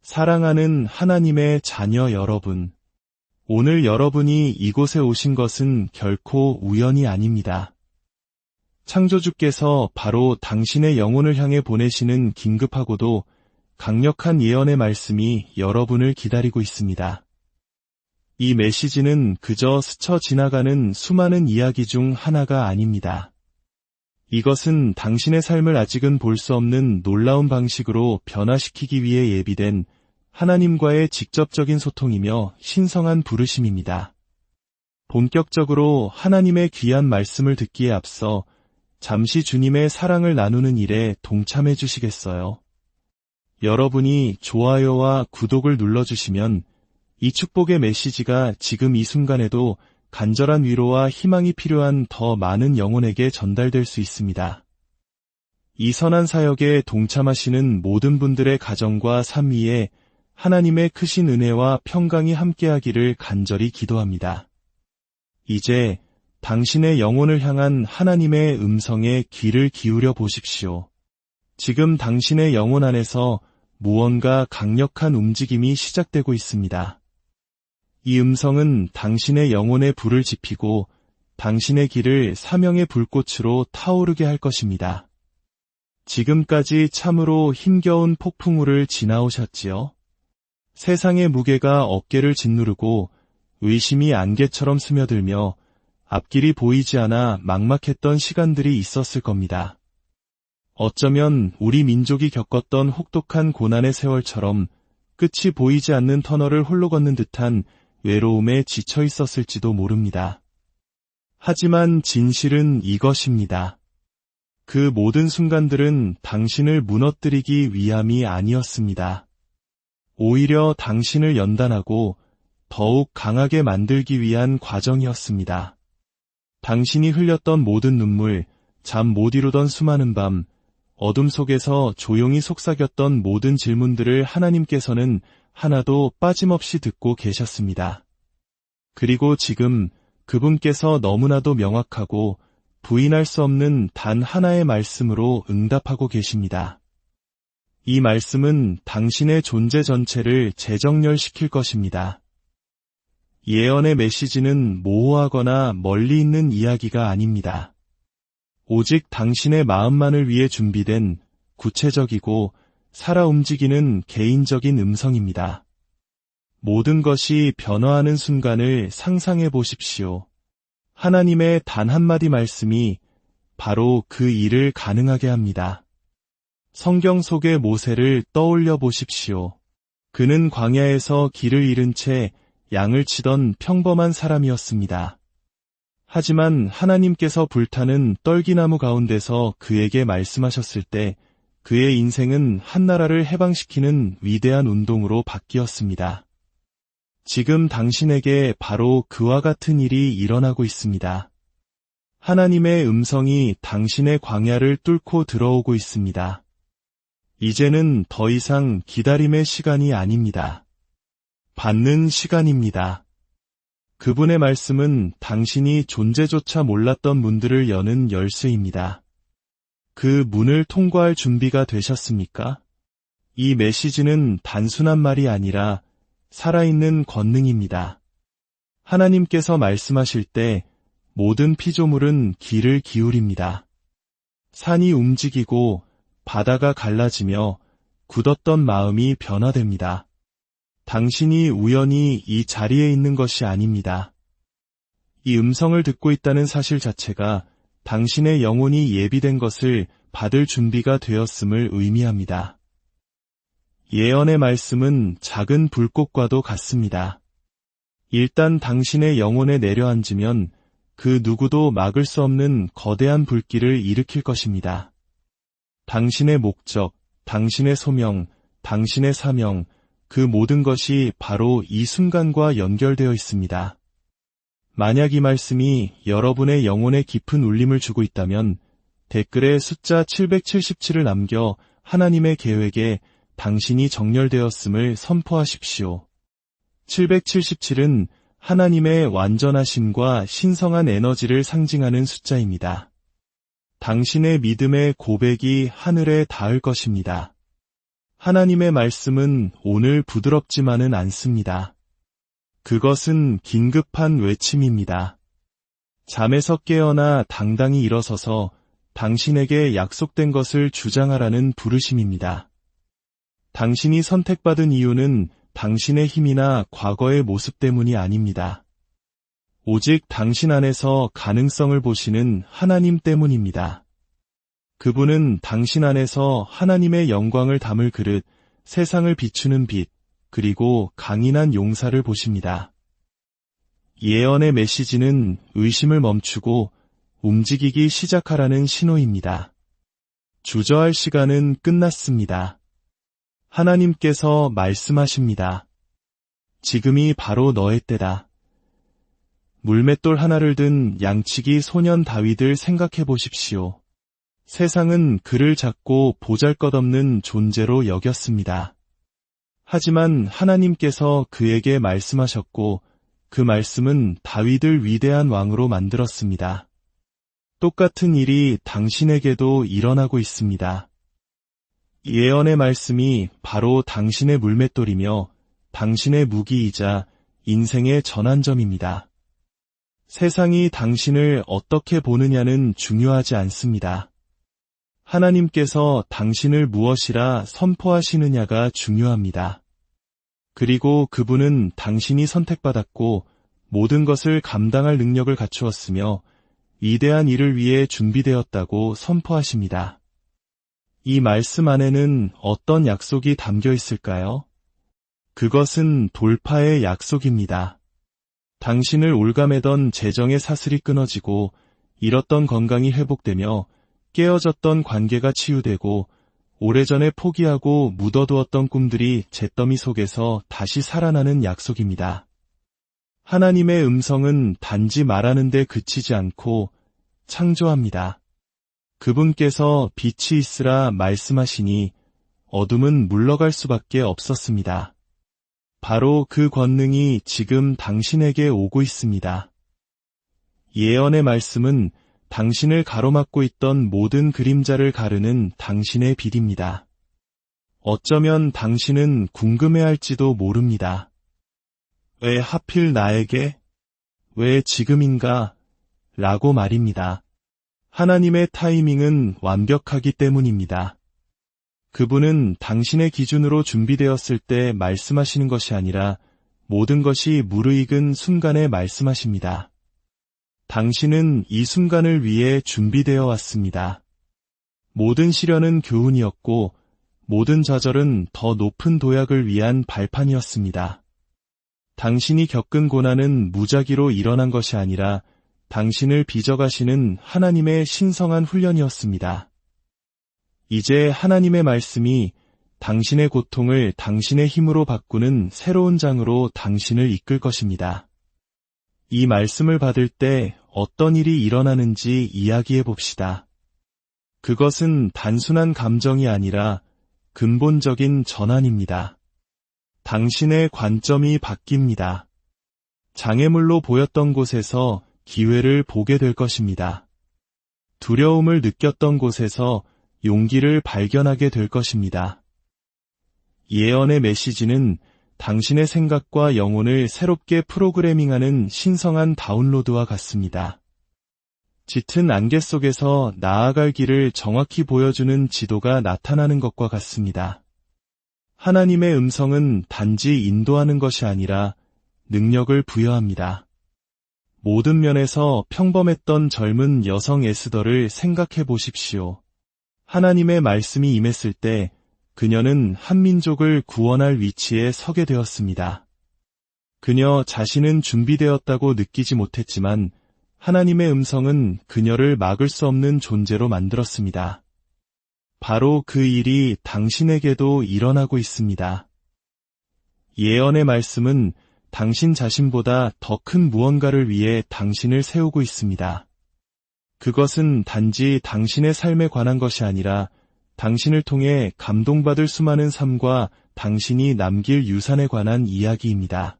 사랑하는 하나님의 자녀 여러분, 오늘 여러분이 이곳에 오신 것은 결코 우연이 아닙니다. 창조주께서 바로 당신의 영혼을 향해 보내시는 긴급하고도 강력한 예언의 말씀이 여러분을 기다리고 있습니다. 이 메시지는 그저 스쳐 지나가는 수많은 이야기 중 하나가 아닙니다. 이것은 당신의 삶을 아직은 볼 수 없는 놀라운 방식으로 변화시키기 위해 예비된 하나님과의 직접적인 소통이며 신성한 부르심입니다. 본격적으로 하나님의 귀한 말씀을 듣기에 앞서 잠시 주님의 사랑을 나누는 일에 동참해 주시겠어요? 여러분이 좋아요와 구독을 눌러주시면 이 축복의 메시지가 지금 이 순간에도 간절한 위로와 희망이 필요한 더 많은 영혼에게 전달될 수 있습니다. 이 선한 사역에 동참하시는 모든 분들의 가정과 삶 위에 하나님의 크신 은혜와 평강이 함께하기를 간절히 기도합니다. 이제 당신의 영혼을 향한 하나님의 음성에 귀를 기울여 보십시오. 지금 당신의 영혼 안에서 무언가 강력한 움직임이 시작되고 있습니다. 이 음성은 당신의 영혼에 불을 지피고 당신의 길을 사명의 불꽃으로 타오르게 할 것입니다. 지금까지 참으로 힘겨운 폭풍우를 지나오셨지요? 세상의 무게가 어깨를 짓누르고 의심이 안개처럼 스며들며 앞길이 보이지 않아 막막했던 시간들이 있었을 겁니다. 어쩌면 우리 민족이 겪었던 혹독한 고난의 세월처럼 끝이 보이지 않는 터널을 홀로 걷는 듯한 외로움에 지쳐 있었을지도 모릅니다. 하지만 진실은 이것입니다. 그 모든 순간들은 당신을 무너뜨리기 위함이 아니었습니다. 오히려 당신을 연단하고 더욱 강하게 만들기 위한 과정이었습니다. 당신이 흘렸던 모든 눈물, 잠 못 이루던 수많은 밤, 어둠 속에서 조용히 속삭였던 모든 질문들을 하나님께서는 하나도 빠짐없이 듣고 계셨습니다. 그리고 지금 그분께서 너무나도 명확하고 부인할 수 없는 단 하나의 말씀으로 응답하고 계십니다. 이 말씀은 당신의 존재 전체를 재정렬시킬 것입니다. 예언의 메시지는 모호하거나 멀리 있는 이야기가 아닙니다. 오직 당신의 마음만을 위해 준비된 구체적이고 살아 움직이는 개인적인 음성입니다. 모든 것이 변화하는 순간을 상상해 보십시오. 하나님의 단 한마디 말씀이 바로 그 일을 가능하게 합니다. 성경 속의 모세를 떠올려 보십시오. 그는 광야에서 길을 잃은 채 양을 치던 평범한 사람이었습니다. 하지만 하나님께서 불타는 떨기나무 가운데서 그에게 말씀하셨을 때 그의 인생은 한나라를 해방시키는 위대한 운동으로 바뀌었습니다. 지금 당신에게 바로 그와 같은 일이 일어나고 있습니다. 하나님의 음성이 당신의 광야를 뚫고 들어오고 있습니다. 이제는 더 이상 기다림의 시간이 아닙니다. 받는 시간입니다. 그분의 말씀은 당신이 존재조차 몰랐던 문들을 여는 열쇠입니다. 그 문을 통과할 준비가 되셨습니까? 이 메시지는 단순한 말이 아니라 살아있는 권능입니다. 하나님께서 말씀하실 때 모든 피조물은 귀를 기울입니다. 산이 움직이고 바다가 갈라지며 굳었던 마음이 변화됩니다. 당신이 우연히 이 자리에 있는 것이 아닙니다. 이 음성을 듣고 있다는 사실 자체가 당신의 영혼이 예비된 것을 받을 준비가 되었음을 의미합니다. 예언의 말씀은 작은 불꽃과도 같습니다. 일단 당신의 영혼에 내려앉으면 그 누구도 막을 수 없는 거대한 불길을 일으킬 것입니다. 당신의 목적, 당신의 소명, 당신의 사명, 그 모든 것이 바로 이 순간과 연결되어 있습니다. 만약 이 말씀이 여러분의 영혼에 깊은 울림을 주고 있다면 댓글에 숫자 777을 남겨 하나님의 계획에 당신이 정렬되었음을 선포하십시오. 777은 하나님의 완전하심과 신성한 에너지를 상징하는 숫자입니다. 당신의 믿음의 고백이 하늘에 닿을 것입니다. 하나님의 말씀은 오늘 부드럽지만은 않습니다. 그것은 긴급한 외침입니다. 잠에서 깨어나 당당히 일어서서 당신에게 약속된 것을 주장하라는 부르심입니다. 당신이 선택받은 이유는 당신의 힘이나 과거의 모습 때문이 아닙니다. 오직 당신 안에서 가능성을 보시는 하나님 때문입니다. 그분은 당신 안에서 하나님의 영광을 담을 그릇, 세상을 비추는 빛, 그리고 강인한 용사를 보십니다. 예언의 메시지는 의심을 멈추고 움직이기 시작하라는 신호입니다. 주저할 시간은 끝났습니다. 하나님께서 말씀하십니다. 지금이 바로 너의 때다. 물맷돌 하나를 든 양치기 소년 다윗을 생각해 보십시오. 세상은 그를 작고 보잘것없는 존재로 여겼습니다. 하지만 하나님께서 그에게 말씀하셨고 그 말씀은 다윗을 위대한 왕으로 만들었습니다. 똑같은 일이 당신에게도 일어나고 있습니다. 예언의 말씀이 바로 당신의 물맷돌이며 당신의 무기이자 인생의 전환점입니다. 세상이 당신을 어떻게 보느냐는 중요하지 않습니다. 하나님께서 당신을 무엇이라 선포하시느냐가 중요합니다. 그리고 그분은 당신이 선택받았고 모든 것을 감당할 능력을 갖추었으며 위대한 일을 위해 준비되었다고 선포하십니다. 이 말씀 안에는 어떤 약속이 담겨 있을까요? 그것은 돌파의 약속입니다. 당신을 올가매던 재정의 사슬이 끊어지고 잃었던 건강이 회복되며 깨어졌던 관계가 치유되고 오래전에 포기하고 묻어두었던 꿈들이 잿더미 속에서 다시 살아나는 약속입니다. 하나님의 음성은 단지 말하는 데 그치지 않고 창조합니다. 그분께서 빛이 있으라 말씀하시니 어둠은 물러갈 수밖에 없었습니다. 바로 그 권능이 지금 당신에게 오고 있습니다. 예언의 말씀은 당신을 가로막고 있던 모든 그림자를 가르는 당신의 빛입니다. 어쩌면 당신은 궁금해할지도 모릅니다. 왜 하필 나에게? 왜 지금인가? 라고 말입니다. 하나님의 타이밍은 완벽하기 때문입니다. 그분은 당신의 기준으로 준비되었을 때 말씀하시는 것이 아니라 모든 것이 무르익은 순간에 말씀하십니다. 당신은 이 순간을 위해 준비되어 왔습니다. 모든 시련은 교훈이었고 모든 좌절은 더 높은 도약을 위한 발판이었습니다. 당신이 겪은 고난은 무작위로 일어난 것이 아니라 당신을 빚어가시는 하나님의 신성한 훈련이었습니다. 이제 하나님의 말씀이 당신의 고통을 당신의 힘으로 바꾸는 새로운 장으로 당신을 이끌 것입니다. 이 말씀을 받을 때 어떤 일이 일어나는지 이야기해 봅시다. 그것은 단순한 감정이 아니라 근본적인 전환입니다. 당신의 관점이 바뀝니다. 장애물로 보였던 곳에서 기회를 보게 될 것입니다. 두려움을 느꼈던 곳에서 용기를 발견하게 될 것입니다. 예언의 메시지는 당신의 생각과 영혼을 새롭게 프로그래밍하는 신성한 다운로드와 같습니다. 짙은 안개 속에서 나아갈 길을 정확히 보여주는 지도가 나타나는 것과 같습니다. 하나님의 음성은 단지 인도하는 것이 아니라 능력을 부여합니다. 모든 면에서 평범했던 젊은 여성 에스더를 생각해 보십시오. 하나님의 말씀이 임했을 때 그녀는 한 민족을 구원할 위치에 서게 되었습니다. 그녀 자신은 준비되었다고 느끼지 못했지만 하나님의 음성은 그녀를 막을 수 없는 존재로 만들었습니다. 바로 그 일이 당신에게도 일어나고 있습니다. 예언의 말씀은 당신 자신보다 더 큰 무언가를 위해 당신을 세우고 있습니다. 그것은 단지 당신의 삶에 관한 것이 아니라 당신을 통해 감동받을 수많은 삶과 당신이 남길 유산에 관한 이야기입니다.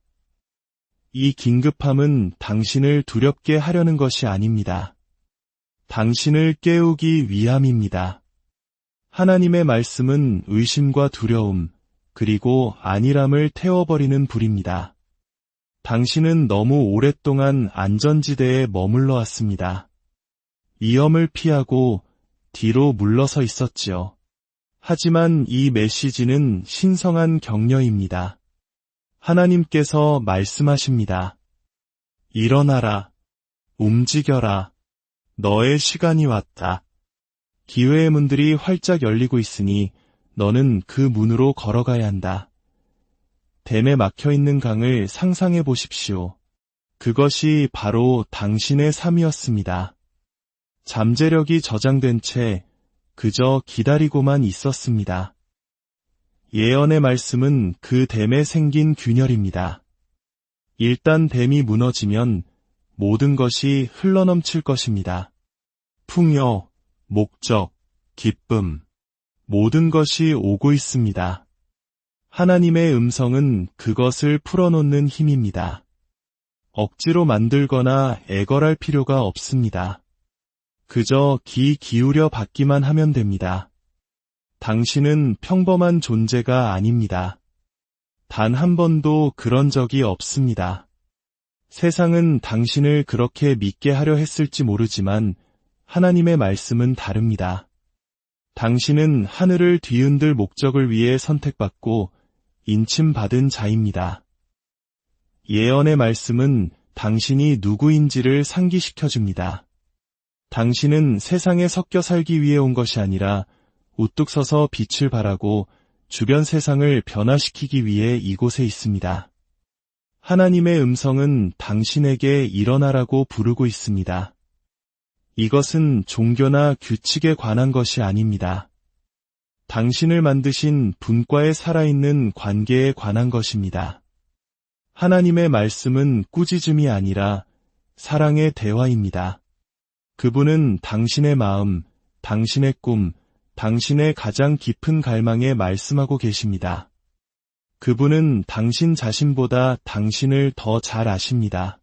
이 긴급함은 당신을 두렵게 하려는 것이 아닙니다. 당신을 깨우기 위함입니다. 하나님의 말씀은 의심과 두려움, 그리고 안일함을 태워버리는 불입니다. 당신은 너무 오랫동안 안전지대에 머물러 왔습니다. 위험을 피하고 뒤로 물러서 있었지요. 하지만 이 메시지는 신성한 격려입니다. 하나님께서 말씀하십니다. 일어나라. 움직여라. 너의 시간이 왔다. 기회의 문들이 활짝 열리고 있으니 너는 그 문으로 걸어가야 한다. 댐에 막혀있는 강을 상상해 보십시오. 그것이 바로 당신의 삶이었습니다. 잠재력이 저장된 채 그저 기다리고만 있었습니다. 예언의 말씀은 그 댐에 생긴 균열입니다. 일단 댐이 무너지면 모든 것이 흘러넘칠 것입니다. 풍요, 목적, 기쁨, 모든 것이 오고 있습니다. 하나님의 음성은 그것을 풀어놓는 힘입니다. 억지로 만들거나 애걸할 필요가 없습니다. 그저 귀 기울여 받기만 하면 됩니다. 당신은 평범한 존재가 아닙니다. 단 한 번도 그런 적이 없습니다. 세상은 당신을 그렇게 믿게 하려 했을지 모르지만 하나님의 말씀은 다릅니다. 당신은 하늘을 뒤흔들 목적을 위해 선택받고 인침받은 자입니다. 예언의 말씀은 당신이 누구인지를 상기시켜줍니다. 당신은 세상에 섞여 살기 위해 온 것이 아니라 우뚝 서서 빛을 발하고 주변 세상을 변화시키기 위해 이곳에 있습니다. 하나님의 음성은 당신에게 일어나라고 부르고 있습니다. 이것은 종교나 규칙에 관한 것이 아닙니다. 당신을 만드신 분과의 살아있는 관계에 관한 것입니다. 하나님의 말씀은 꾸짖음이 아니라 사랑의 대화입니다. 그분은 당신의 마음, 당신의 꿈, 당신의 가장 깊은 갈망에 말씀하고 계십니다. 그분은 당신 자신보다 당신을 더 잘 아십니다.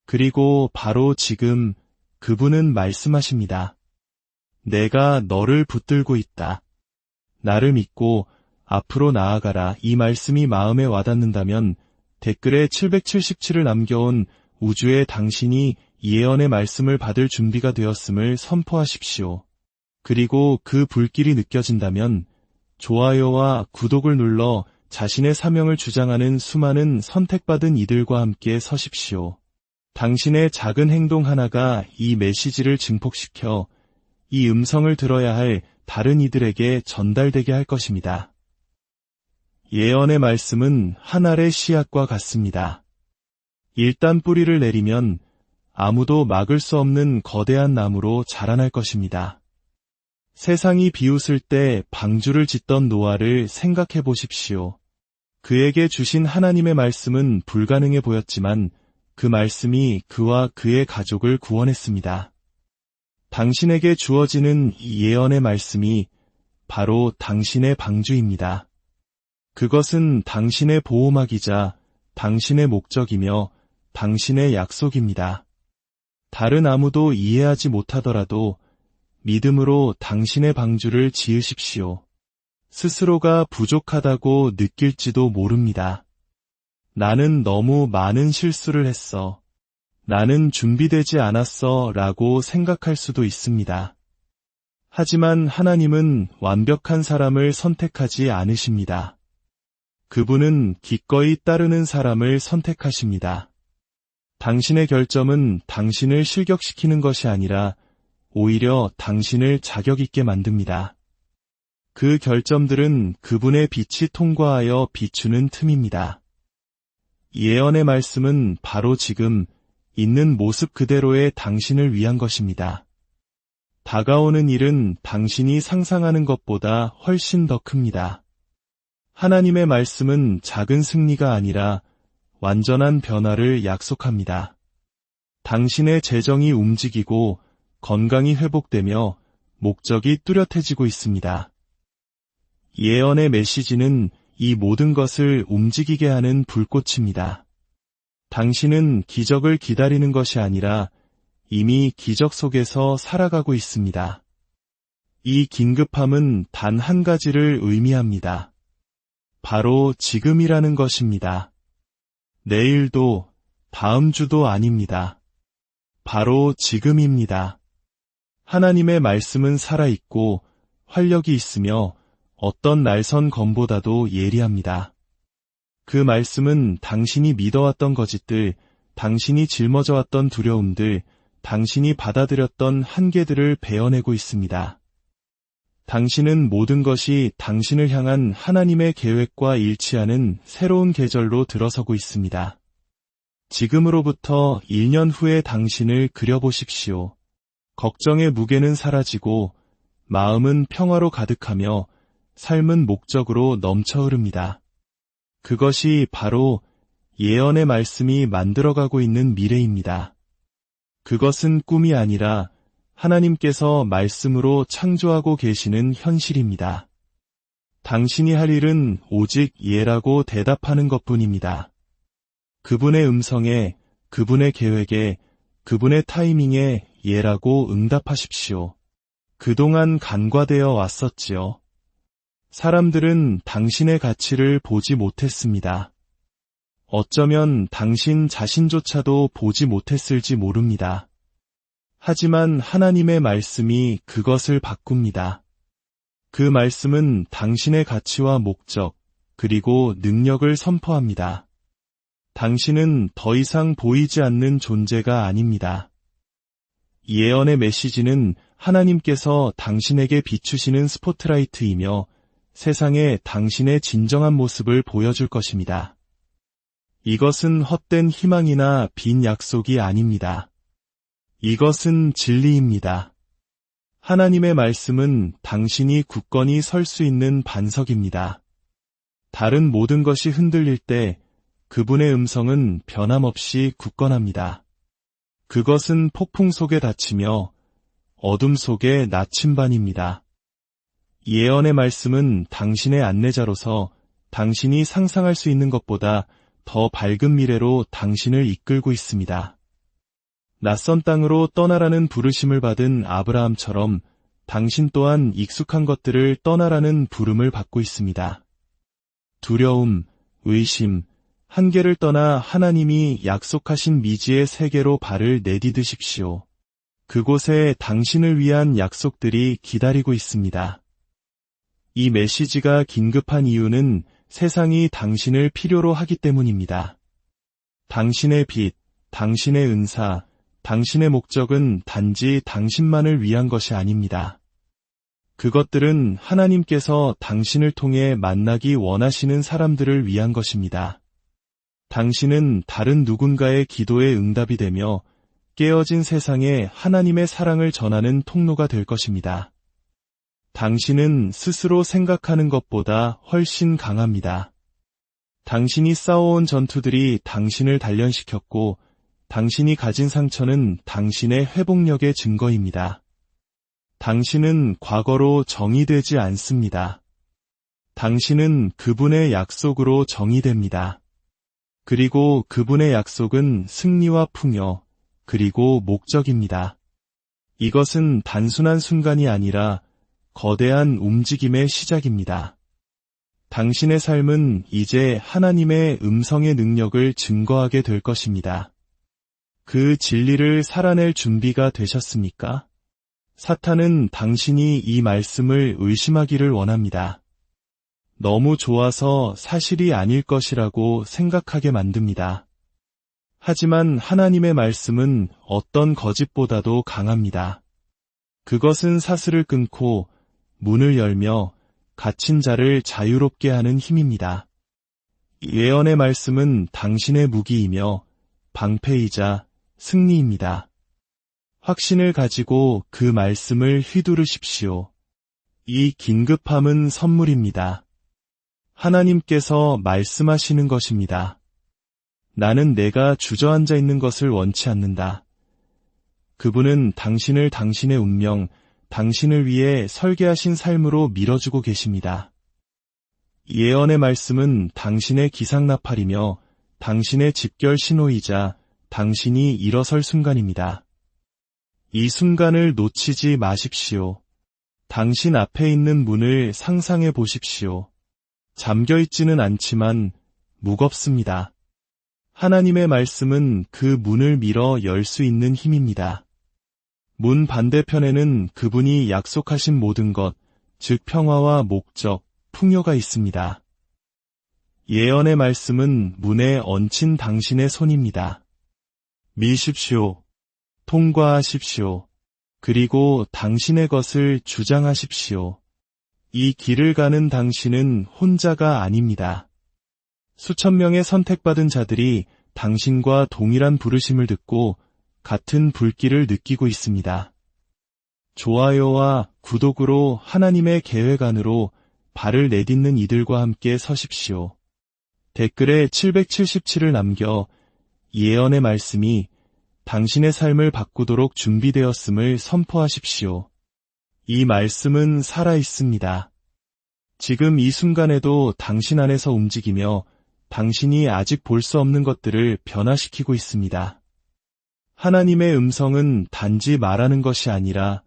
그리고 바로 지금 그분은 말씀하십니다. 내가 너를 붙들고 있다. 나를 믿고 앞으로 나아가라. 이 말씀이 마음에 와닿는다면 댓글에 777을 남겨온 우주의 당신이 예언의 말씀을 받을 준비가 되었음을 선포하십시오. 그리고 그 불길이 느껴진다면 좋아요와 구독을 눌러 자신의 사명을 주장하는 수많은 선택받은 이들과 함께 서십시오. 당신의 작은 행동 하나가 이 메시지를 증폭시켜 이 음성을 들어야 할 다른 이들에게 전달되게 할 것입니다. 예언의 말씀은 한 알의 씨앗과 같습니다. 일단 뿌리를 내리면 아무도 막을 수 없는 거대한 나무로 자라날 것입니다. 세상이 비웃을 때 방주를 짓던 노아를 생각해 보십시오. 그에게 주신 하나님의 말씀은 불가능해 보였지만 그 말씀이 그와 그의 가족을 구원했습니다. 당신에게 주어지는 이 예언의 말씀이 바로 당신의 방주입니다. 그것은 당신의 보호막이자 당신의 목적이며 당신의 약속입니다. 다른 아무도 이해하지 못하더라도 믿음으로 당신의 방주를 지으십시오. 스스로가 부족하다고 느낄지도 모릅니다. 나는 너무 많은 실수를 했어. 나는 준비되지 않았어 라고 생각할 수도 있습니다. 하지만 하나님은 완벽한 사람을 선택하지 않으십니다. 그분은 기꺼이 따르는 사람을 선택하십니다. 당신의 결점은 당신을 실격시키는 것이 아니라 오히려 당신을 자격 있게 만듭니다. 그 결점들은 그분의 빛이 통과하여 비추는 틈입니다. 예언의 말씀은 바로 지금 있는 모습 그대로의 당신을 위한 것입니다. 다가오는 일은 당신이 상상하는 것보다 훨씬 더 큽니다. 하나님의 말씀은 작은 승리가 아니라 완전한 변화를 약속합니다. 당신의 재정이 움직이고 건강이 회복되며 목적이 뚜렷해지고 있습니다. 예언의 메시지는 이 모든 것을 움직이게 하는 불꽃입니다. 당신은 기적을 기다리는 것이 아니라 이미 기적 속에서 살아가고 있습니다. 이 긴급함은 단 한 가지를 의미합니다. 바로 지금이라는 것입니다. 내일도, 다음 주도 아닙니다. 바로 지금입니다. 하나님의 말씀은 살아있고 활력이 있으며 어떤 날선 검보다도 예리합니다. 그 말씀은 당신이 믿어왔던 거짓들, 당신이 짊어져왔던 두려움들, 당신이 받아들였던 한계들을 베어내고 있습니다. 당신은 모든 것이 당신을 향한 하나님의 계획과 일치하는 새로운 계절로 들어서고 있습니다. 지금으로부터 1년 후의 당신을 그려보십시오. 걱정의 무게는 사라지고 마음은 평화로 가득하며 삶은 목적으로 넘쳐 흐릅니다. 그것이 바로 예언의 말씀이 만들어가고 있는 미래입니다. 그것은 꿈이 아니라 하나님께서 말씀으로 창조하고 계시는 현실입니다. 당신이 할 일은 오직 예라고 대답하는 것뿐입니다. 그분의 음성에, 그분의 계획에, 그분의 타이밍에 예라고 응답하십시오. 그동안 간과되어 왔었지요. 사람들은 당신의 가치를 보지 못했습니다. 어쩌면 당신 자신조차도 보지 못했을지 모릅니다. 하지만 하나님의 말씀이 그것을 바꿉니다. 그 말씀은 당신의 가치와 목적, 그리고 능력을 선포합니다. 당신은 더 이상 보이지 않는 존재가 아닙니다. 예언의 메시지는 하나님께서 당신에게 비추시는 스포트라이트이며 세상에 당신의 진정한 모습을 보여줄 것입니다. 이것은 헛된 희망이나 빈 약속이 아닙니다. 이것은 진리입니다. 하나님의 말씀은 당신이 굳건히 설 수 있는 반석입니다. 다른 모든 것이 흔들릴 때 그분의 음성은 변함없이 굳건합니다. 그것은 폭풍 속에 닫히며 어둠 속에 나침반입니다. 예언의 말씀은 당신의 안내자로서 당신이 상상할 수 있는 것보다 더 밝은 미래로 당신을 이끌고 있습니다. 낯선 땅으로 떠나라는 부르심을 받은 아브라함처럼 당신 또한 익숙한 것들을 떠나라는 부름을 받고 있습니다. 두려움, 의심, 한계를 떠나 하나님이 약속하신 미지의 세계로 발을 내디디십시오. 그곳에 당신을 위한 약속들이 기다리고 있습니다. 이 메시지가 긴급한 이유는 세상이 당신을 필요로 하기 때문입니다. 당신의 빛, 당신의 은사, 당신의 목적은 단지 당신만을 위한 것이 아닙니다. 그것들은 하나님께서 당신을 통해 만나기 원하시는 사람들을 위한 것입니다. 당신은 다른 누군가의 기도에 응답이 되며 깨어진 세상에 하나님의 사랑을 전하는 통로가 될 것입니다. 당신은 스스로 생각하는 것보다 훨씬 강합니다. 당신이 싸워온 전투들이 당신을 단련시켰고 당신이 가진 상처는 당신의 회복력의 증거입니다. 당신은 과거로 정의되지 않습니다. 당신은 그분의 약속으로 정의됩니다. 그리고 그분의 약속은 승리와 풍요, 그리고 목적입니다. 이것은 단순한 순간이 아니라 거대한 움직임의 시작입니다. 당신의 삶은 이제 하나님의 음성의 능력을 증거하게 될 것입니다. 그 진리를 살아낼 준비가 되셨습니까? 사탄은 당신이 이 말씀을 의심하기를 원합니다. 너무 좋아서 사실이 아닐 것이라고 생각하게 만듭니다. 하지만 하나님의 말씀은 어떤 거짓보다도 강합니다. 그것은 사슬을 끊고 문을 열며 갇힌 자를 자유롭게 하는 힘입니다. 예언의 말씀은 당신의 무기이며 방패이자 승리입니다. 확신을 가지고 그 말씀을 휘두르십시오. 이 긴급함은 선물입니다. 하나님께서 말씀하시는 것입니다. 나는 내가 주저앉아 있는 것을 원치 않는다. 그분은 당신을 당신의 운명, 당신을 위해 설계하신 삶으로 밀어주고 계십니다. 예언의 말씀은 당신의 기상나팔이며 당신의 집결 신호이자 당신이 일어설 순간입니다. 이 순간을 놓치지 마십시오. 당신 앞에 있는 문을 상상해 보십시오. 잠겨 있지는 않지만 무겁습니다. 하나님의 말씀은 그 문을 밀어 열 수 있는 힘입니다. 문 반대편에는 그분이 약속하신 모든 것, 즉 평화와 목적, 풍요가 있습니다. 예언의 말씀은 문에 얹힌 당신의 손입니다. 미십시오. 통과하십시오. 그리고 당신의 것을 주장하십시오. 이 길을 가는 당신은 혼자가 아닙니다. 수천 명의 선택받은 자들이 당신과 동일한 부르심을 듣고 같은 불길을 느끼고 있습니다. 좋아요와 구독으로 하나님의 계획 안으로 발을 내딛는 이들과 함께 서십시오. 댓글에 777을 남겨 예언의 말씀이 당신의 삶을 바꾸도록 준비되었음을 선포하십시오. 이 말씀은 살아 있습니다. 지금 이 순간에도 당신 안에서 움직이며 당신이 아직 볼 수 없는 것들을 변화시키고 있습니다. 하나님의 음성은 단지 말하는 것이 아니라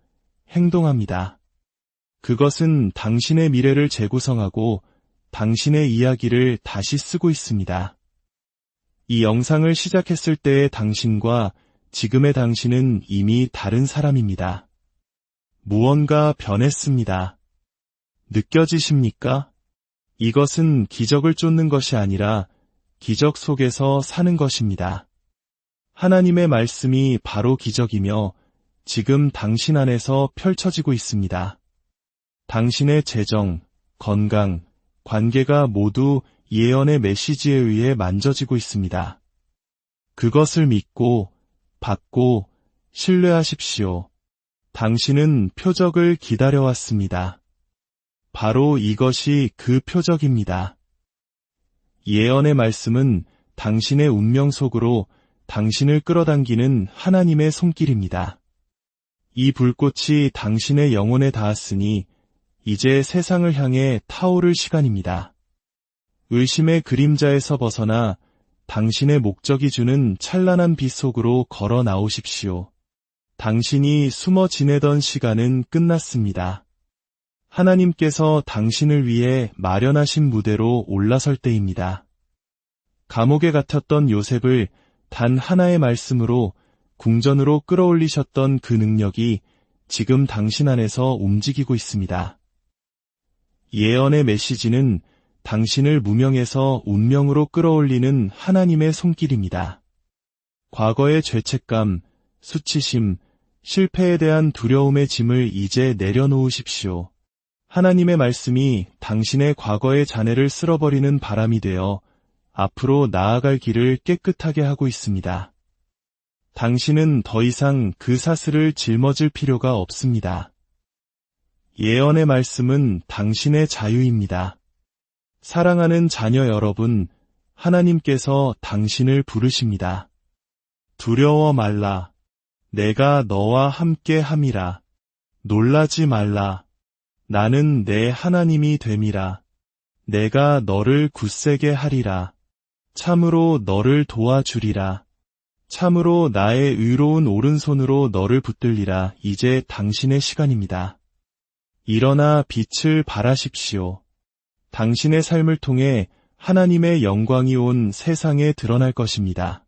행동합니다. 그것은 당신의 미래를 재구성하고 당신의 이야기를 다시 쓰고 있습니다. 이 영상을 시작했을 때의 당신과 지금의 당신은 이미 다른 사람입니다. 무언가 변했습니다. 느껴지십니까? 이것은 기적을 쫓는 것이 아니라 기적 속에서 사는 것입니다. 하나님의 말씀이 바로 기적이며 지금 당신 안에서 펼쳐지고 있습니다. 당신의 재정, 건강, 관계가 모두 예언의 메시지에 의해 만져지고 있습니다. 그것을 믿고, 받고, 신뢰하십시오. 당신은 표적을 기다려왔습니다. 바로 이것이 그 표적입니다. 예언의 말씀은 당신의 운명 속으로 당신을 끌어당기는 하나님의 손길입니다. 이 불꽃이 당신의 영혼에 닿았으니 이제 세상을 향해 타오를 시간입니다. 의심의 그림자에서 벗어나 당신의 목적이 주는 찬란한 빛 속으로 걸어 나오십시오. 당신이 숨어 지내던 시간은 끝났습니다. 하나님께서 당신을 위해 마련하신 무대로 올라설 때입니다. 감옥에 갇혔던 요셉을 단 하나의 말씀으로 궁전으로 끌어올리셨던 그 능력이 지금 당신 안에서 움직이고 있습니다. 예언의 메시지는 당신을 무명에서 운명으로 끌어올리는 하나님의 손길입니다. 과거의 죄책감, 수치심, 실패에 대한 두려움의 짐을 이제 내려놓으십시오. 하나님의 말씀이 당신의 과거의 잔해를 쓸어버리는 바람이 되어 앞으로 나아갈 길을 깨끗하게 하고 있습니다. 당신은 더 이상 그 사슬을 짊어질 필요가 없습니다. 예언의 말씀은 당신의 자유입니다. 사랑하는 자녀 여러분, 하나님께서 당신을 부르십니다. 두려워 말라. 내가 너와 함께 함이라. 놀라지 말라. 나는 내 하나님이 됨이라. 내가 너를 굳세게 하리라. 참으로 너를 도와주리라. 참으로 나의 의로운 오른손으로 너를 붙들리라. 이제 당신의 시간입니다. 일어나 빛을 발하십시오. 당신의 삶을 통해 하나님의 영광이 온 세상에 드러날 것입니다.